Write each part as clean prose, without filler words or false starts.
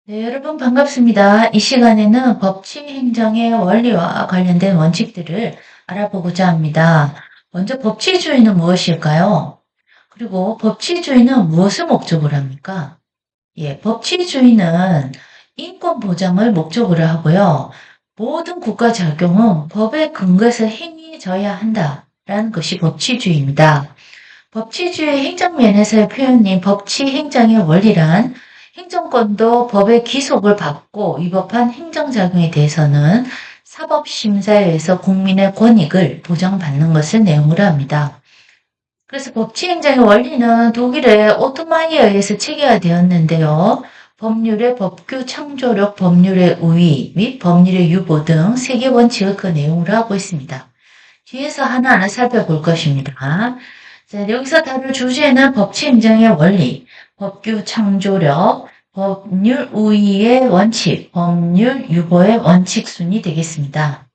네, 여러분 반갑습니다. 이 시간에는 법치 행정의 원리와 관련된 원칙들을 알아보고자 합니다. 먼저 법치주의는 무엇일까요? 그리고 법치주의는 무엇을 목적으로 합니까? 법치주의는 인권 보장을 목적으로 하고요. 모든 국가 작용은 법에 근거해서 행해져야 한다라는 것이 법치주의입니다. 법치주의 행정면에서의 표현인 법치 행정의 원리란 행정권도 법의 기속을 받고 위법한 행정작용에 대해서는 사법심사에 의해서 국민의 권익을 보장받는 것을 내용으로 합니다. 그래서 법치행정의 원리는 독일의 오토마이에 의해서 체계화되었는데요. 법률의 법규 창조력, 법률의 우위 및 법률의 유보 등 세 개 원칙을 그 내용으로 하고 있습니다. 뒤에서 하나하나 살펴볼 것입니다. 자, 여기서 다룰 주제는 법치행정의 원리, 법규 창조력, 법률 우위의 원칙, 법률 유보의 원칙 순이 되겠습니다.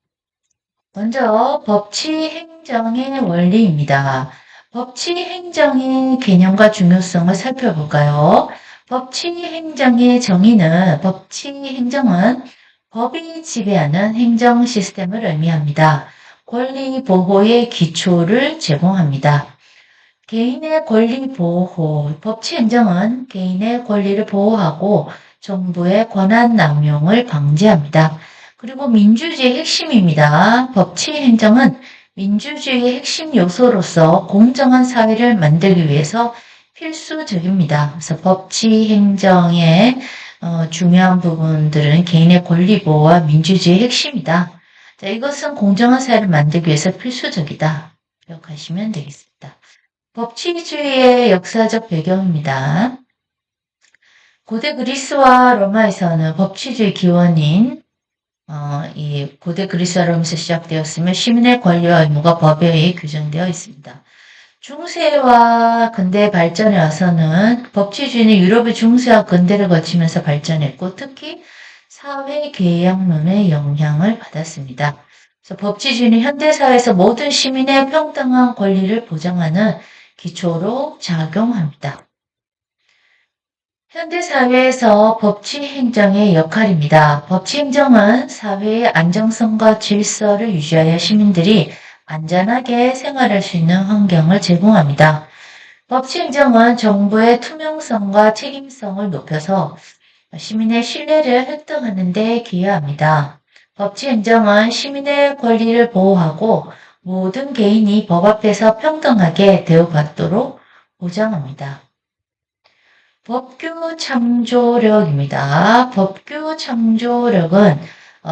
먼저 법치행정의 원리입니다. 법치행정의 개념과 중요성을 살펴볼까요? 법치행정의 정의는 법치행정은 법이 지배하는 행정 시스템을 의미합니다. 권리 보호의 기초를 제공합니다. 개인의 권리 보호, 법치행정은 개인의 권리를 보호하고 정부의 권한 남용을 방지합니다. 그리고 민주주의의 핵심입니다. 법치행정은 민주주의의 핵심 요소로서 공정한 사회를 만들기 위해서 필수적입니다. 그래서 법치행정의 중요한 부분들은 개인의 권리 보호와 민주주의의 핵심이다. 자, 이것은 공정한 사회를 만들기 위해서 필수적이다. 기억하시면 되겠습니다. 법치주의의 역사적 배경입니다. 고대 그리스와 로마에서는 법치주의 기원인 이 고대 그리스와 로마에서 시작되었으며 시민의 권리와 의무가 법에 의해 규정되어 있습니다. 중세와 근대 발전에 와서는 법치주의는 유럽의 중세와 근대를 거치면서 발전했고 특히 사회계약론의 영향을 받았습니다. 그래서 법치주의는 현대사회에서 모든 시민의 평등한 권리를 보장하는 기초로 작용합니다. 현대사회에서 법치행정의 역할입니다. 법치행정은 사회의 안정성과 질서를 유지하여 시민들이 안전하게 생활할 수 있는 환경을 제공합니다. 법치행정은 정부의 투명성과 책임성을 높여서 시민의 신뢰를 획득하는 데 기여합니다. 법치행정은 시민의 권리를 보호하고 모든 개인이 법 앞에서 평등하게 대우받도록 보장합니다. 법규 창조력입니다. 법규 창조력은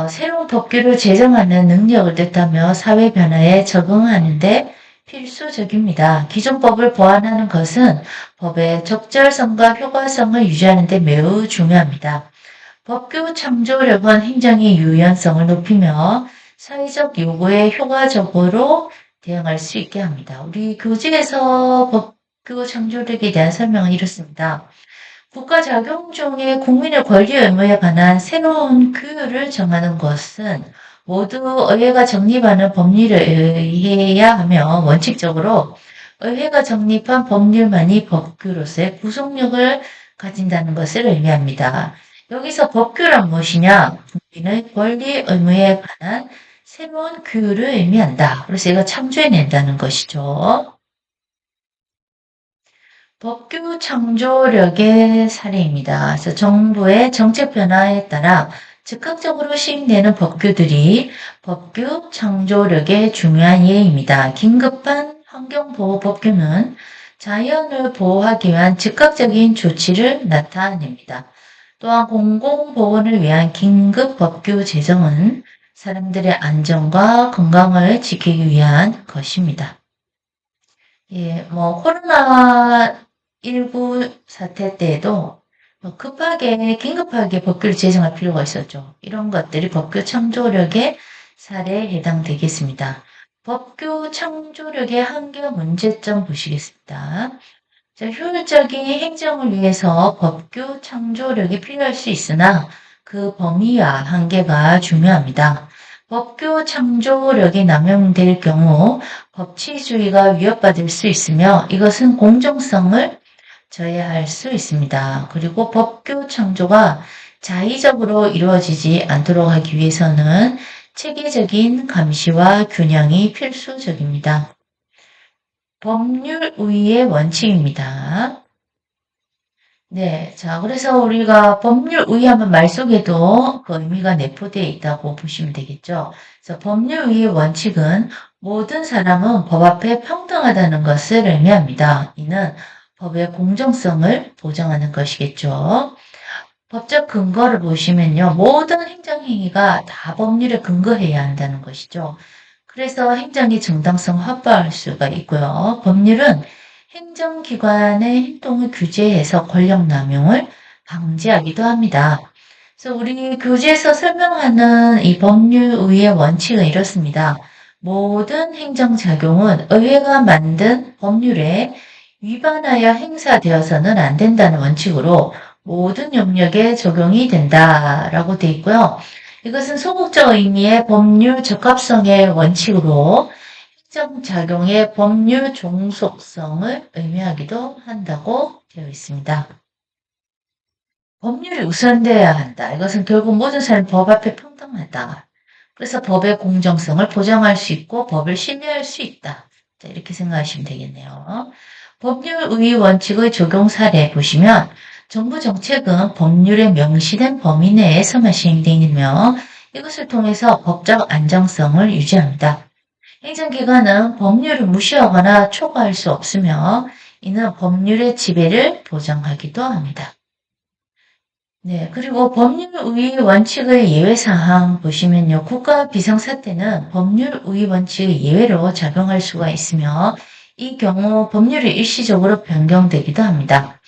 새로운 법규를 제정하는 능력을 뜻하며 사회 변화에 적응하는 데 필수적입니다. 기존 법을 보완하는 것은 법의 적절성과 효과성을 유지하는 데 매우 중요합니다. 법규 창조력은 행정의 유연성을 높이며 사회적 요구에 효과적으로 대응할 수 있게 합니다. 우리 교재에서 법규 창조력에 대한 설명은 이렇습니다. 국가 작용 중에 국민의 권리 의무에 관한 새로운 규율을 정하는 것은 모두 의회가 정립하는 법률에 의해야 하며 원칙적으로 의회가 정립한 법률만이 법규로서의 구속력을 가진다는 것을 의미합니다. 여기서 법규란 무엇이냐? 국민의 권리 의무에 관한 새로운 규율을 의미한다. 그래서 이거 창조해낸다는 것이죠. 법규 창조력의 사례입니다. 그래서 정부의 정책 변화에 따라 즉각적으로 시행되는 법규들이 법규 창조력의 중요한 예입니다. 긴급한 환경보호법규는 자연을 보호하기 위한 즉각적인 조치를 나타냅니다. 또한 공공보건을 위한 긴급 법규 제정은 사람들의 안전과 건강을 지키기 위한 것입니다. 코로나19 사태 때에도 긴급하게 법규를 제정할 필요가 있었죠. 이런 것들이 법규 창조력의 사례에 해당되겠습니다. 법규 창조력의 한계 문제점 보시겠습니다. 자, 효율적인 행정을 위해서 법규 창조력이 필요할 수 있으나 그 범위와 한계가 중요합니다. 법규 창조력이 남용될 경우 법치주의가 위협받을 수 있으며 이것은 공정성을 저해할 수 있습니다. 그리고 법규 창조가 자의적으로 이루어지지 않도록 하기 위해서는 체계적인 감시와 균형이 필수적입니다. 법률의의 원칙입니다. 네, 자, 그래서 우리가 법률의 하면 말 속에도 그 의미가 내포되어 있다고 보시면 되겠죠. 그래서 법률의의 원칙은 모든 사람은 법 앞에 평등하다는 것을 의미합니다. 이는 법의 공정성을 보장하는 것이겠죠. 법적 근거를 보시면요. 모든 행정행위가 다 법률에 근거해야 한다는 것이죠. 그래서 행정의 정당성을 확보할 수가 있고요. 법률은 행정기관의 행동을 규제해서 권력 남용을 방지하기도 합니다. 그래서 우리 교재에서 설명하는 이 법률의의 원칙은 이렇습니다. 모든 행정작용은 의회가 만든 법률에 위반하여 행사되어서는 안 된다는 원칙으로 모든 영역에 적용이 된다라고 되어 있고요. 이것은 소극적 의미의 법률 적합성의 원칙으로 행정작용의 법률 종속성을 의미하기도 한다고 되어 있습니다. 법률이 우선되어야 한다. 이것은 결국 모든 사람이 법 앞에 평등하다. 그래서 법의 공정성을 보장할 수 있고 법을 신뢰할 수 있다. 자, 이렇게 생각하시면 되겠네요. 법률의 원칙의 적용 사례 보시면 정부 정책은 법률에 명시된 범위 내에서만 시행되며 이것을 통해서 법적 안정성을 유지합니다. 행정기관은 법률을 무시하거나 초과할 수 없으며 이는 법률의 지배를 보장하기도 합니다. 네, 그리고 법률의 원칙의 예외사항 보시면요. 국가 비상사태는 법률의 원칙의 예외로 작용할 수가 있으며 이 경우 법률이 일시적으로 변경되기도 합니다.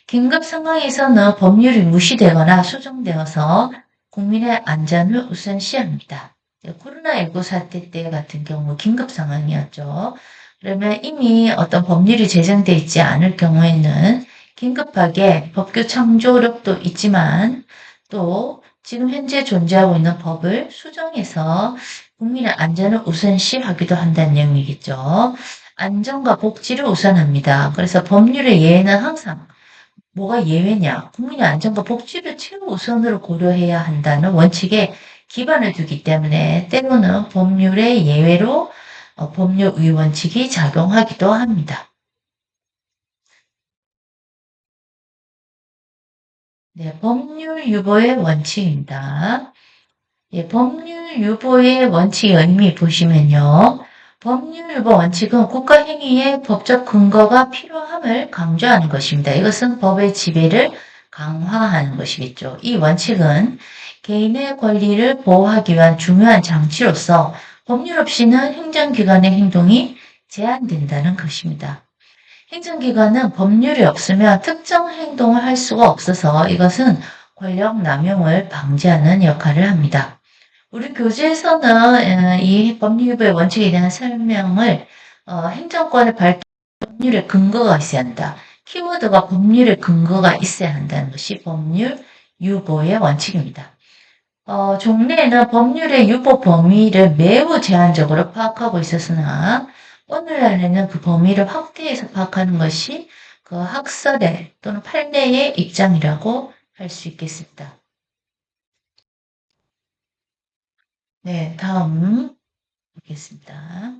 긴급 상황에서는 법률이 무시되거나 수정되어서 국민의 안전을 우선시합니다. 코로나19 사태 때 같은 경우 긴급 상황이었죠. 그러면 이미 어떤 법률이 제정되어 있지 않을 경우에는 긴급하게 법규 창조력도 있지만 또 지금 현재 존재하고 있는 법을 수정해서 국민의 안전을 우선시하기도 한다는 내용이겠죠. 안전과 복지를 우선합니다. 그래서 법률의 예외는 항상 뭐가 예외냐? 국민의 안전과 복지를 최우선으로 고려해야 한다는 원칙에 기반을 두기 때문에 때로는 법률의 예외로 법률의 원칙이 작용하기도 합니다. 네, 법률 유보의 원칙입니다. 예, 법률 유보의 원칙의 의미 보시면요. 법률 유보 원칙은 국가 행위에 법적 근거가 필요함을 강조하는 것입니다. 이것은 법의 지배를 강화하는 것이겠죠. 이 원칙은 개인의 권리를 보호하기 위한 중요한 장치로서 법률 없이는 행정기관의 행동이 제한된다는 것입니다. 행정기관은 법률이 없으면 특정 행동을 할 수가 없어서 이것은 권력 남용을 방지하는 역할을 합니다. 우리 교재에서는 이 법률의 원칙에 대한 설명을 행정권의 발동 법률의 근거가 있어야 한다. 키워드가 법률의 근거가 있어야 한다는 것이 법률 유보의 원칙입니다. 종래에는 법률의 유보 범위를 매우 제한적으로 파악하고 있었으나 오늘날에는 그 범위를 확대해서 파악하는 것이 그 학설의 또는 판례의 입장이라고 할 수 있겠습니다. 네, 다음 보겠습니다.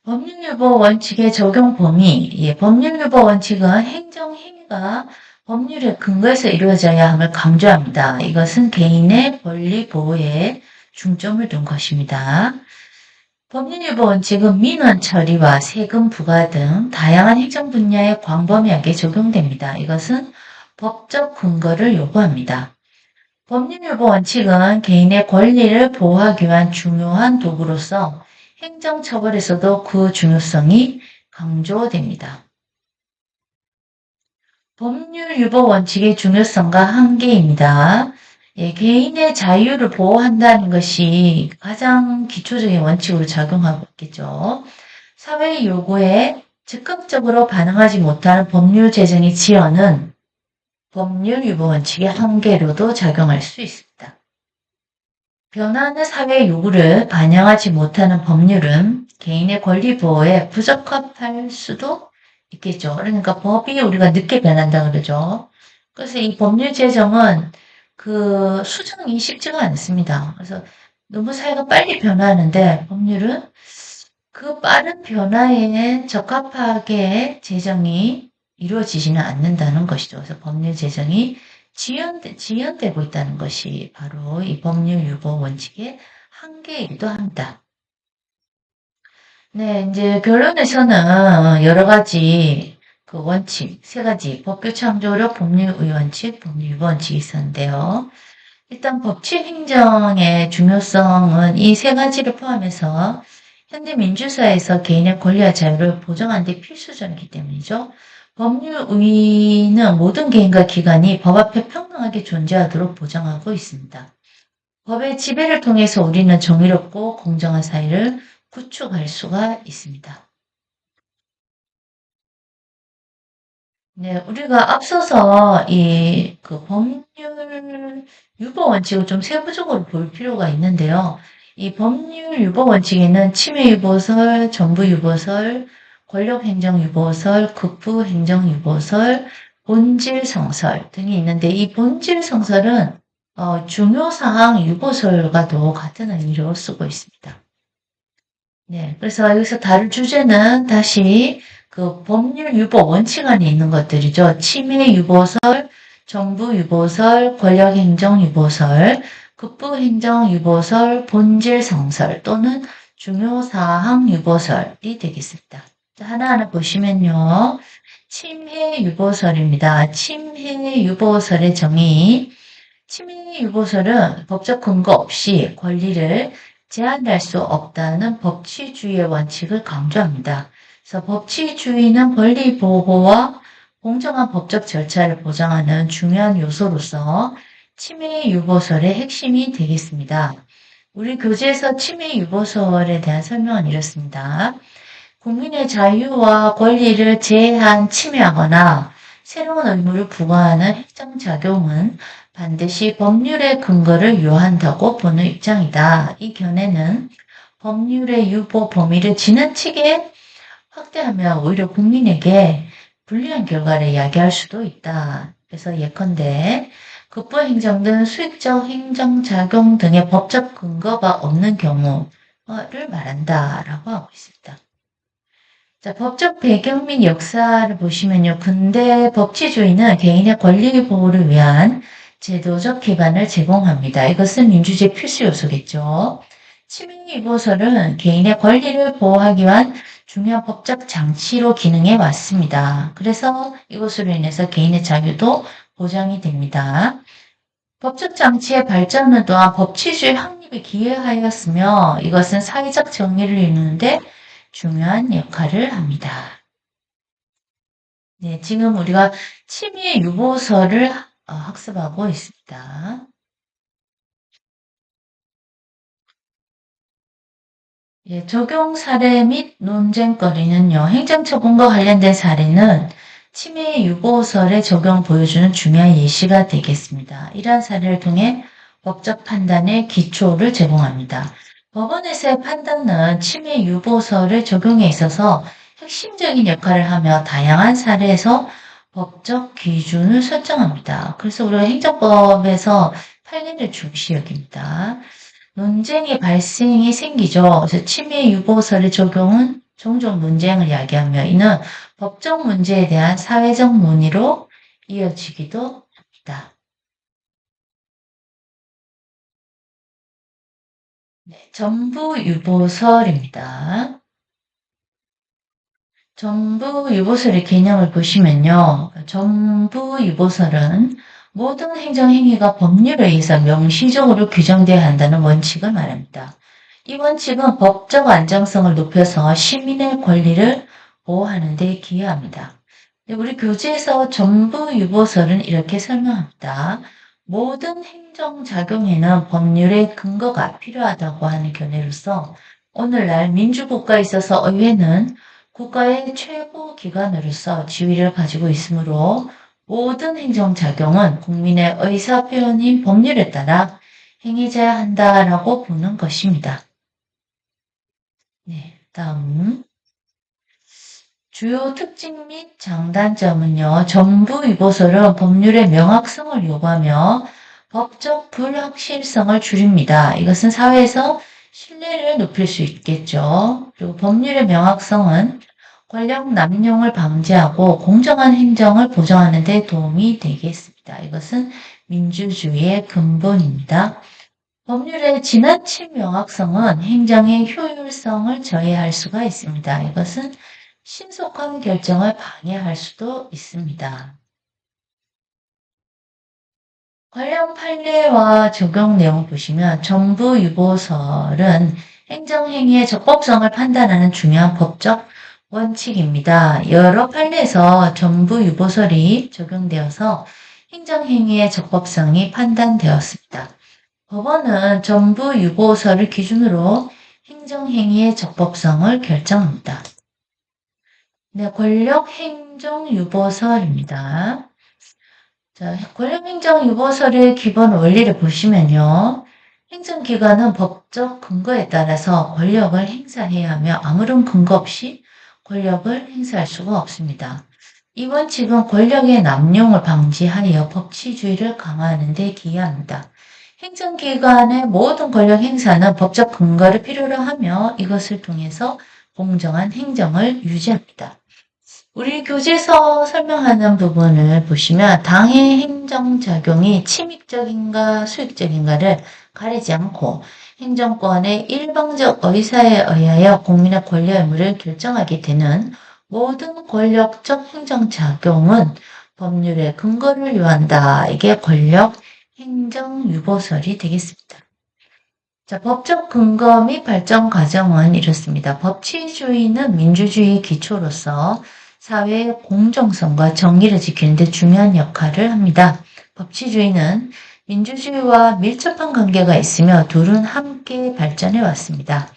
법률유보 원칙의 적용 범위. 예, 법률유보 원칙은 행정행위가 법률의 근거에서 이루어져야 함을 강조합니다. 이것은 개인의 권리 보호에 중점을 둔 것입니다. 법률유보 원칙은 민원 처리와 세금 부과 등 다양한 행정 분야에 광범위하게 적용됩니다. 이것은 법적 근거를 요구합니다. 법률유보 원칙은 개인의 권리를 보호하기 위한 중요한 도구로서 행정처벌에서도 그 중요성이 강조됩니다. 법률유보 원칙의 중요성과 한계입니다. 예, 개인의 자유를 보호한다는 것이 가장 기초적인 원칙으로 작용하고 있겠죠. 사회의 요구에 즉각적으로 반응하지 못하는 법률 제정의 지연은 법률유보 원칙의 한계로도 작용할 수 있습니다. 변화하는 사회의 요구를 반영하지 못하는 법률은 개인의 권리 보호에 부적합할 수도 있겠죠. 그러니까 법이 우리가 늦게 변한다 그러죠. 그래서 이 법률 제정은 그 수정이 쉽지가 않습니다. 그래서 너무 사회가 빨리 변화하는데 법률은 그 빠른 변화에 적합하게 제정이 이루어지지는 않는다는 것이죠. 그래서 법률 제정이 지연되고 있다는 것이 바로 이 법률 유보 원칙의 한계이기도 합니다. 네, 이제 결론에서는 여러 가지 그 원칙, 세 가지 법규 창조력, 법률의 원칙, 법률 유보 원칙이 있었는데요. 일단 법치 행정의 중요성은 이 세 가지를 포함해서 현대 민주사회에서 개인의 권리와 자유를 보장하는 데 필수적이기 때문이죠. 법률의는 모든 개인과 기관이 법 앞에 평등하게 존재하도록 보장하고 있습니다. 법의 지배를 통해서 우리는 정의롭고 공정한 사회를 구축할 수가 있습니다. 네, 우리가 앞서서 이 그 법률 유보 원칙을 좀 세부적으로 볼 필요가 있는데요. 이 법률 유보 원칙에는 침해 유보설, 전부 유보설, 권력 행정 유보설, 극부 행정 유보설, 본질 성설 등이 있는데 이 본질 성설은 중요 사항 유보설과도 같은 의미로 쓰고 있습니다. 네, 그래서 여기서 다룰 주제는 다시 그 법률 유보 원칙 안에 있는 것들이죠. 침해 유보설, 정부 유보설, 권력행정 유보설, 극부행정 유보설, 본질 성설 또는 중요사항 유보설이 되겠습니다. 하나하나 보시면요. 침해 유보설입니다. 침해 유보설의 정의. 침해 유보설은 법적 근거 없이 권리를 제한할 수 없다는 법치주의의 원칙을 강조합니다. 그래서 법치주의는 권리 보호와 공정한 법적 절차를 보장하는 중요한 요소로서 침해 유보설의 핵심이 되겠습니다. 우리 교재에서 침해 유보설에 대한 설명은 이렇습니다. 국민의 자유와 권리를 제한 침해하거나 새로운 의무를 부과하는 행정작용은 반드시 법률의 근거를 요한다고 보는 입장이다. 이 견해는 법률의 유보 범위를 지나치게 확대하면 오히려 국민에게 불리한 결과를 야기할 수도 있다. 그래서 예컨대 급부행정 등 수익적 행정작용 등의 법적 근거가 없는 경우를 말한다라고 하고 있습니다. 자, 법적 배경 및 역사를 보시면요. 근대 법치주의는 개인의 권리 보호를 위한 제도적 기반을 제공합니다. 이것은 민주주의 필수 요소겠죠. 시민유보설은 개인의 권리를 보호하기 위한 중요한 법적 장치로 기능해 왔습니다. 그래서 이것으로 인해서 개인의 자유도 보장이 됩니다. 법적 장치의 발전은 또한 법치주의 확립에 기여하였으며 이것은 사회적 정의를 이루는데 중요한 역할을 합니다. 네, 지금 우리가 침해 유보설을 학습하고 있습니다. 예, 적용 사례 및 논쟁거리는요. 행정처분과 관련된 사례는 침해 유보설의 적용 보여주는 중요한 예시가 되겠습니다. 이러한 사례를 통해 법적 판단의 기초를 제공합니다. 법원에서의 판단은 침해 유보설의 적용에 있어서 핵심적인 역할을 하며 다양한 사례에서 법적 기준을 설정합니다. 그래서 우리가 행정법에서 판례를 중시 여깁니다. 논쟁의 발생이 생기죠. 그래서 침해 유보설의 적용은 종종 논쟁을 야기하며 이는 법적 문제에 대한 사회적 논의로 이어지기도 합니다. 네, 전부 유보설입니다. 전부 유보설의 개념을 보시면요. 전부 유보설은 모든 행정행위가 법률에 의해서 명시적으로 규정되어야 한다는 원칙을 말합니다. 이 원칙은 법적 안정성을 높여서 시민의 권리를 보호하는 데 기여합니다. 우리 교재에서 전부 유보설은 이렇게 설명합니다. 모든 행정작용에는 법률의 근거가 필요하다고 하는 견해로서 오늘날 민주국가에 있어서 의회는 국가의 최고 기관으로서 지위를 가지고 있으므로 모든 행정작용은 국민의 의사표현인 법률에 따라 행해져야 한다라고 보는 것입니다. 네, 다음. 주요 특징 및 장단점은요. 정부유보설은 법률의 명확성을 요구하며 법적 불확실성을 줄입니다. 이것은 사회에서 신뢰를 높일 수 있겠죠. 그리고 법률의 명확성은 권력 남용을 방지하고 공정한 행정을 보장하는 데 도움이 되겠습니다. 이것은 민주주의의 근본입니다. 법률의 지나친 명확성은 행정의 효율성을 저해할 수가 있습니다. 이것은 신속한 결정을 방해할 수도 있습니다. 관련 판례와 적용 내용 보시면 정부유보설은 행정행위의 적법성을 판단하는 중요한 법적 원칙입니다. 여러 판례에서 정부유보설이 적용되어서 행정행위의 적법성이 판단되었습니다. 법원은 정부유보설을 기준으로 행정행위의 적법성을 결정합니다. 네, 권력행정유보설입니다. 자, 권력행정유보설의 기본 원리를 보시면요. 행정기관은 법적 근거에 따라서 권력을 행사해야 하며 아무런 근거 없이 권력을 행사할 수가 없습니다. 이 원칙은 권력의 남용을 방지하여 법치주의를 강화하는 데 기여합니다. 행정기관의 모든 권력 행사는 법적 근거를 필요로 하며 이것을 통해서 공정한 행정을 유지합니다. 우리 교재에서 설명하는 부분을 보시면 당의 행정작용이 침입적인가 수익적인가를 가리지 않고 행정권의 일방적 의사에 의하여 국민의 권리 의무를 결정하게 되는 모든 권력적 행정작용은 법률의 근거를 요한다. 이게 권력 행정유보설이 되겠습니다. 자, 법적 근거 및 발전 과정은 이렇습니다. 법치주의는 민주주의의 기초로서 사회의 공정성과 정의를 지키는 데 중요한 역할을 합니다. 법치주의는 민주주의와 밀접한 관계가 있으며 둘은 함께 발전해 왔습니다.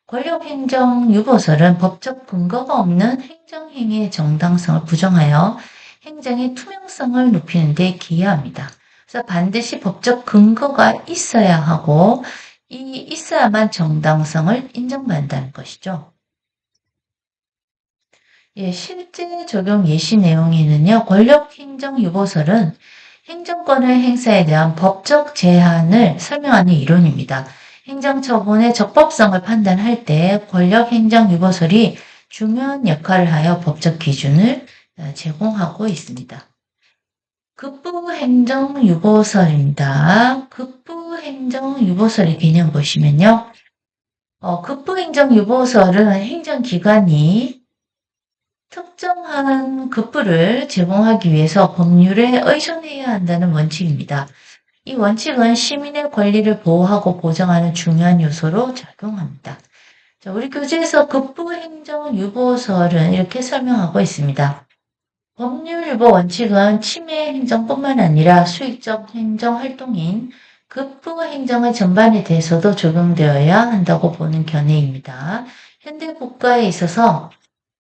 권력행정유보설은 법적 근거가 없는 행정행위의 정당성을 부정하여 행정의 투명성을 높이는 데 기여합니다. 그래서 반드시 법적 근거가 있어야 하고 있어야만 정당성을 인정받는다는 것이죠. 예, 실제 적용 예시 내용에는요. 권력행정유보설은 행정권의 행사에 대한 법적 제한을 설명하는 이론입니다. 행정처분의 적법성을 판단할 때 권력행정유보설이 중요한 역할을 하여 법적 기준을 제공하고 있습니다. 급부행정유보설입니다. 급부행정유보설의 개념 보시면요. 급부행정유보설은 행정기관이 특정한 급부를 제공하기 위해서 법률에 의존해야 한다는 원칙입니다. 이 원칙은 시민의 권리를 보호하고 보장하는 중요한 요소로 작용합니다. 자, 우리 교재에서 급부행정유보설은 이렇게 설명하고 있습니다. 법률유보 원칙은 침해 행정뿐만 아니라 수익적 행정활동인 급부행정의 전반에 대해서도 적용되어야 한다고 보는 견해입니다. 현대 국가에 있어서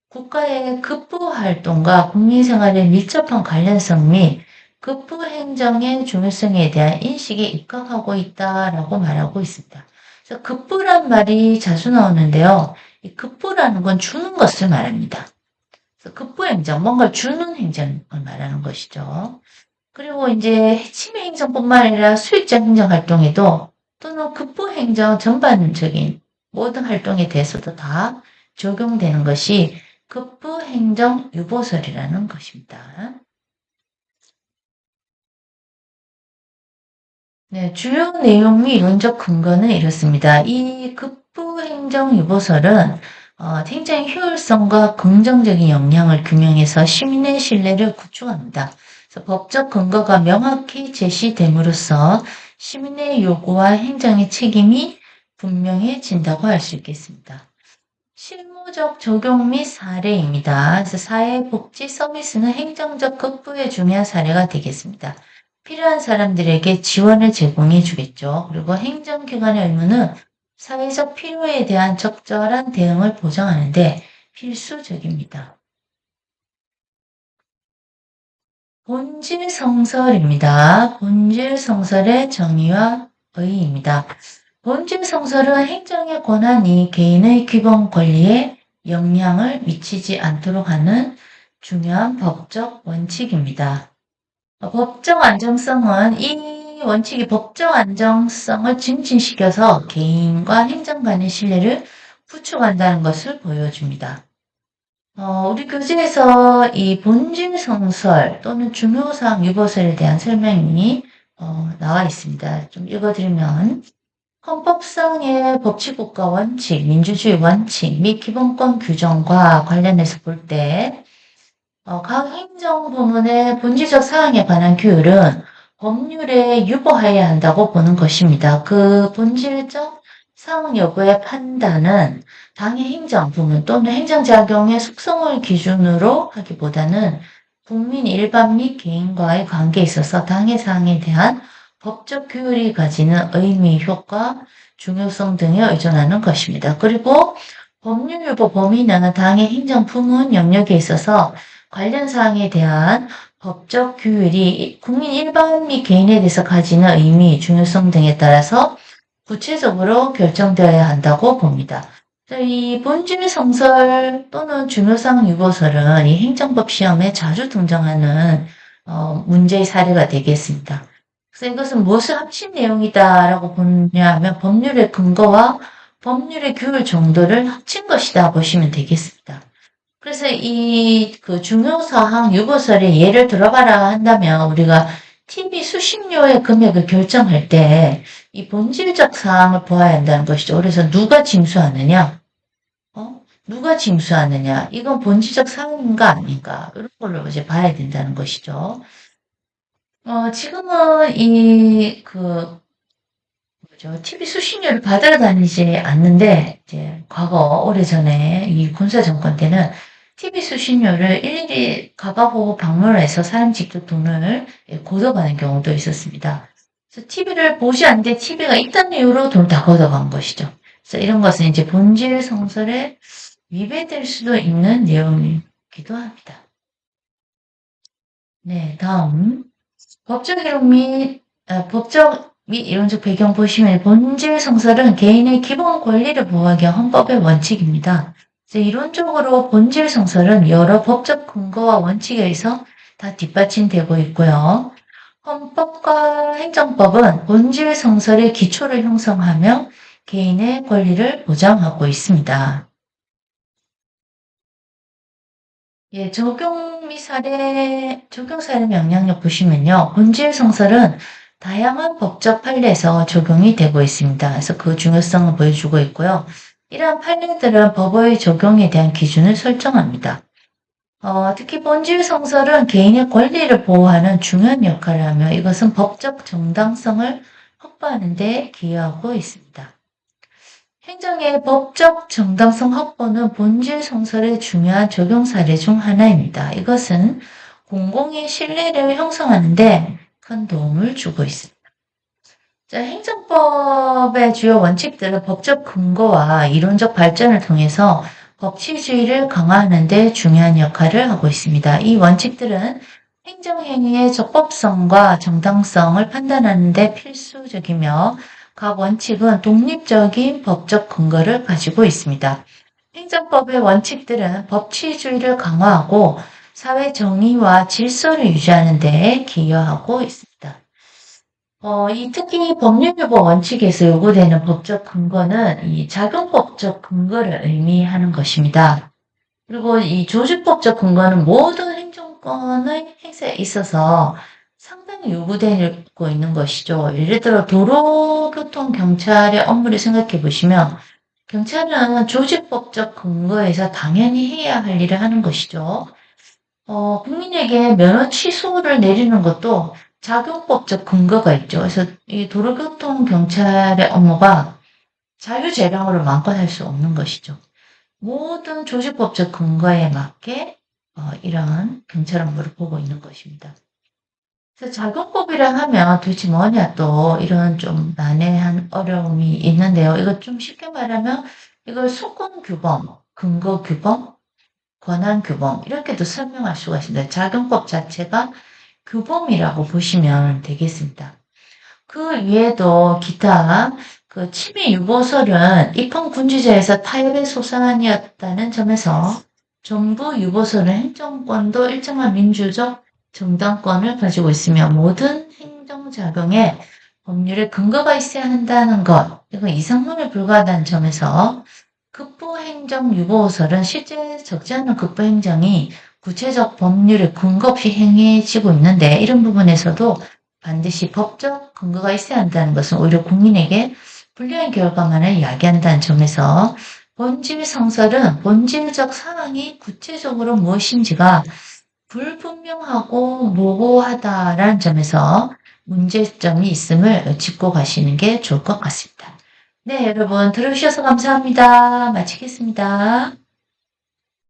국가의 급부활동과 국민생활의 밀접한 관련성 및 급부행정의 중요성에 대한 인식이 입각하고 있다라고 말하고 있습니다. 그래서 급부란 말이 자주 나오는데요. 이 급부라는 건 주는 것을 말합니다. 그래서 급부행정, 뭔가 주는 행정을 말하는 것이죠. 그리고 이제 침해 행정뿐만 아니라 수익적 행정 활동에도 또는 급부행정 전반적인 모든 활동에 대해서도 다 적용되는 것이 급부행정유보설이라는 것입니다. 네, 주요 내용 및 이론적 근거는 이렇습니다. 이 급부행정유보설은 행정의 효율성과 긍정적인 영향을 규명해서 시민의 신뢰를 구축합니다. 그래서 법적 근거가 명확히 제시됨으로써 시민의 요구와 행정의 책임이 분명해진다고 할 수 있겠습니다. 실무적 적용 및 사례입니다. 그래서 사회복지 서비스는 행정적 급부의 중요한 사례가 되겠습니다. 필요한 사람들에게 지원을 제공해 주겠죠. 그리고 행정기관의 의무는 사회적 필요에 대한 적절한 대응을 보장하는데 필수적입니다. 본질성설입니다. 본질성설의 정의와 의의입니다. 본질성설은 행정의 권한이 개인의 기본 권리에 영향을 미치지 않도록 하는 중요한 법적 원칙입니다. 법적 안정성은 이 원칙이 법적 안정성을 증진시켜서 개인과 행정 간의 신뢰를 구축한다는 것을 보여줍니다. 우리 교재에서 이 본질성설 또는 중요사항 유보설에 대한 설명이 나와 있습니다. 좀 읽어드리면 헌법상의 법치국가 원칙, 민주주의 원칙 및 기본권 규정과 관련해서 볼 때 각 행정부문의 본질적 사항에 관한 규율은 법률에 유보하여야 한다고 보는 것입니다. 그 본질적 사항 여부의 판단은 당의 행정부문 또는 행정작용의 속성을 기준으로 하기보다는 국민 일반 및 개인과의 관계에 있어서 당의 사항에 대한 법적 규율이 가지는 의미, 효과, 중요성 등에 의존하는 것입니다. 그리고 법률유보 범위는 당의 행정부문 영역에 있어서 관련 사항에 대한 법적 규율이 국민 일반 및 개인에 대해서 가지는 의미, 중요성 등에 따라서 구체적으로 결정되어야 한다고 봅니다. 이 본질성설 또는 중요사항 유보설은 이 행정법 시험에 자주 등장하는 문제의 사례가 되겠습니다. 그래서 이것은 무엇을 합친 내용이다라고 보냐면 법률의 근거와 법률의 규율 정도를 합친 것이다 보시면 되겠습니다. 그래서 이 중요사항 유보설의 예를 들어봐라 한다면 우리가 TV 수신료의 금액을 결정할 때 이 본질적 사항을 보아야 한다는 것이죠. 그래서 누가 징수하느냐? 누가 징수하느냐? 이건 본질적 사항인가 아닌가? 이런 걸로 이제 봐야 된다는 것이죠. 지금은 TV 수신료를 받으러 다니지 않는데, 이제 과거 오래전에 이 군사정권 때는 TV 수신료를 일일이 가가고 방문해서 사람 직접 돈을 걷어가는 경우도 있었습니다. 그래서 TV를 보지 않는데 TV가 있다는 이유로 돈 다 걷어간 것이죠. 그래서 이런 것은 이제 본질 성설에 위배될 수도 있는 내용이기도 합니다. 네, 다음. 법적 및 이론적 배경 보시면 본질 성설은 개인의 기본 권리를 보호하기 위한 헌법의 원칙입니다. 이론적으로 본질 성설은 여러 법적 근거와 원칙에 의해서 다 뒷받침되고 있고요. 헌법과 행정법은 본질 성설의 기초를 형성하며 개인의 권리를 보장하고 있습니다. 예, 적용 사례 명령력 보시면요. 본질 성설은 다양한 법적 판례에서 적용이 되고 있습니다. 그래서 그 중요성을 보여주고 있고요. 이러한 판례들은 법의 적용에 대한 기준을 설정합니다. 특히 본질 성설은 개인의 권리를 보호하는 중요한 역할을 하며 이것은 법적 정당성을 확보하는 데 기여하고 있습니다. 행정의 법적 정당성 확보는 본질 성설의 중요한 적용 사례 중 하나입니다. 이것은 공공의 신뢰를 형성하는 데 큰 도움을 주고 있습니다. 행정법의 주요 원칙들은 법적 근거와 이론적 발전을 통해서 법치주의를 강화하는 데 중요한 역할을 하고 있습니다. 이 원칙들은 행정행위의 적법성과 정당성을 판단하는 데 필수적이며 각 원칙은 독립적인 법적 근거를 가지고 있습니다. 행정법의 원칙들은 법치주의를 강화하고 사회 정의와 질서를 유지하는 데 기여하고 있습니다. 특히 법률유보 원칙에서 요구되는 법적 근거는 이 작용법적 근거를 의미하는 것입니다. 그리고 이 조직법적 근거는 모든 행정권의 행사에 있어서 상당히 요구되고 있는 것이죠. 예를 들어 도로교통경찰의 업무를 생각해 보시면 경찰은 조직법적 근거에서 당연히 해야 할 일을 하는 것이죠. 국민에게 면허 취소를 내리는 것도 작용법적 근거가 있죠. 그래서 이 도로교통경찰의 업무가 자유재량으로 마음껏 할 수 없는 것이죠. 모든 조직법적 근거에 맞게 이런 경찰 업무를 보고 있는 것입니다. 그래서 작용법이라 하면 도대체 뭐냐 또 이런 좀 난해한 어려움이 있는데요. 이거 좀 쉽게 말하면 이걸 소권규범, 근거규범, 권한규범 이렇게도 설명할 수가 있습니다. 작용법 자체가 규범이라고 보시면 되겠습니다. 그 위에도 기타 그 치매 유보설은 입헌 군주제에서 타협의 소산이었다는 점에서 정부 유보설은 행정권도 일정한 민주적 정당권을 가지고 있으며 모든 행정작용에 법률의 근거가 있어야 한다는 것, 이건 이상론에 불과하다는 점에서 급부행정유보설은 실제 적지 않은 급부행정이 구체적 법률의 근거 없이 행해지고 있는데 이런 부분에서도 반드시 법적 근거가 있어야 한다는 것은 오히려 국민에게 불리한 결과만을 야기한다는 점에서 본질 성설은 본질적 상황이 구체적으로 무엇인지가 불분명하고 모호하다라는 점에서 문제점이 있음을 짚고 가시는 게 좋을 것 같습니다. 네, 여러분 들어주셔서 감사합니다. 마치겠습니다.